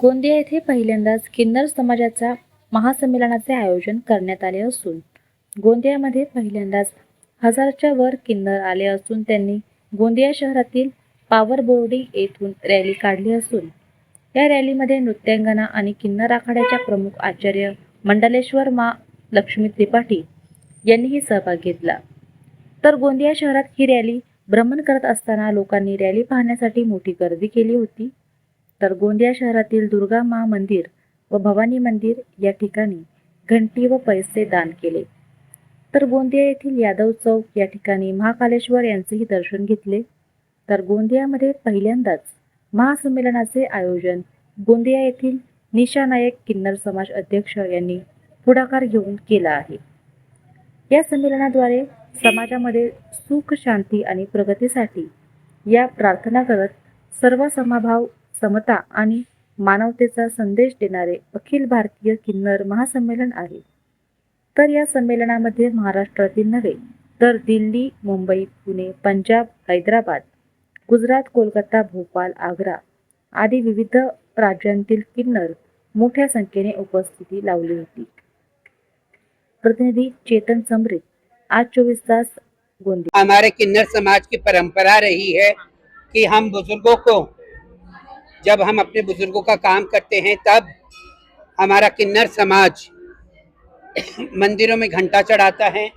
गोंदिया येथे पहिल्यांदाच किन्नर समाजाचा महासंमेलनाचे आयोजन करण्यात आले असून गोंदियामध्ये पहिल्यांदाच हजारच्या वर किन्नर आले असून त्यांनी गोंदिया शहरातील पावर बोर्डिंग येथून रॅली काढली असून या रॅलीमध्ये नृत्यांगना आणि किन्नर आखाड्याच्या प्रमुख आचार्य मंडलेश्वर मा लक्ष्मी त्रिपाठी यांनीही सहभाग घेतला। तर गोंदिया शहरात ही रॅली भ्रमण करत असताना लोकांनी रॅली पाहण्यासाठी मोठी गर्दी केली होती। तर गोंदिया शहरातील दुर्गा मा मंदिर व भवानी मंदिर या ठिकाणी घंटी व पैसे दान केले। तर गोंदिया येथील यादव चौक या ठिकाणी महाकालेश्वर यांचेही दर्शन घेतले। तर गोंदियामध्ये पहिल्यांदाच महासंमेलनाचे आयोजन गोंदिया येथील निशा नायक किन्नर समाज अध्यक्ष यांनी पुढाकार घेऊन केला आहे। या संमेलनाद्वारे समाजामध्ये सुख शांती आणि प्रगतीसाठी या प्रार्थना करत सर्व समभाव समता आणि मानवतेचा संदेश देणारे अखिल भारतीय किन्नर महासंमेलन आहे। तर या संमेलनामध्ये महाराष्ट्रातील नव्हे तर दिल्ली, मुंबई, पुणे, पंजाब, हैदराबाद, गुजरात, कोलकाता, भोपाळ, आग्रा आदी विविध राज्यांतील किन्नर मोठ्या संख्येने उपस्थिती लावली होती। प्रतिनिधि चेतन समृत, आज 24 तास गोंदिया। हमारे किन्नर समाज की परंपरा रही है कि हम बुजुर्गों को, जब हम अपने बुजुर्गों का काम करते हैं तब हमारा किन्नर समाज मंदिरों में घंटा चढ़ाता है।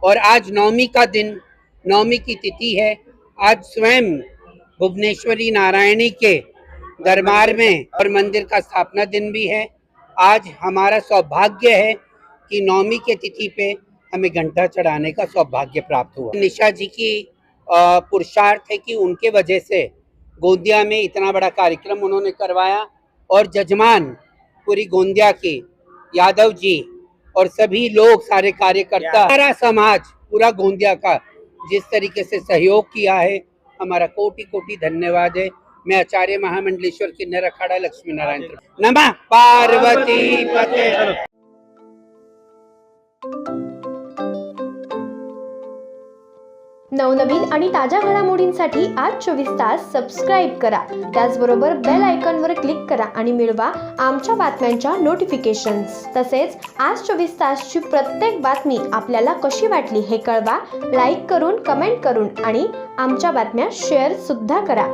और आज नवमी का दिन, नवमी की तिथि है। आज स्वयं भुवनेश्वरी नारायणी के दरबार में और मंदिर का स्थापना दिन भी है। आज हमारा सौभाग्य है कि नवमी के तिथि पे हमें घंटा चढ़ाने का सौभाग्य प्राप्त हुआ। निशा जी की पुरुषार्थ है कि उनके वजह से गोंदिया में इतना बड़ा कार्यक्रम उन्होंने करवाया और जजमान पूरी गोंदिया के यादव जी और सभी लोग, सारे कार्यकर्ता, सारा समाज, पूरा गोंदिया का जिस तरीके से सहयोग किया है, हमारा कोटि कोटि धन्यवाद है। मैं आचार्य महामंडलेश्वर किन्नर अखाड़ा लक्ष्मी नारायण नमः पार्वती पते। नवनवीन आणि ताज्या घडामोडींसाठी आज 24 तास सबस्क्राईब करा। त्याचबरोबर बेल आयकॉनवर क्लिक करा आणि मिळवा आमच्या बातम्यांच्या नोटिफिकेशन्स। तसेच आज 24 तासची प्रत्येक बातमी आपल्याला कशी वाटली हे कळवा, लाईक करून, कमेंट करून आणि आमच्या बातम्या शेअर सुद्धा करा।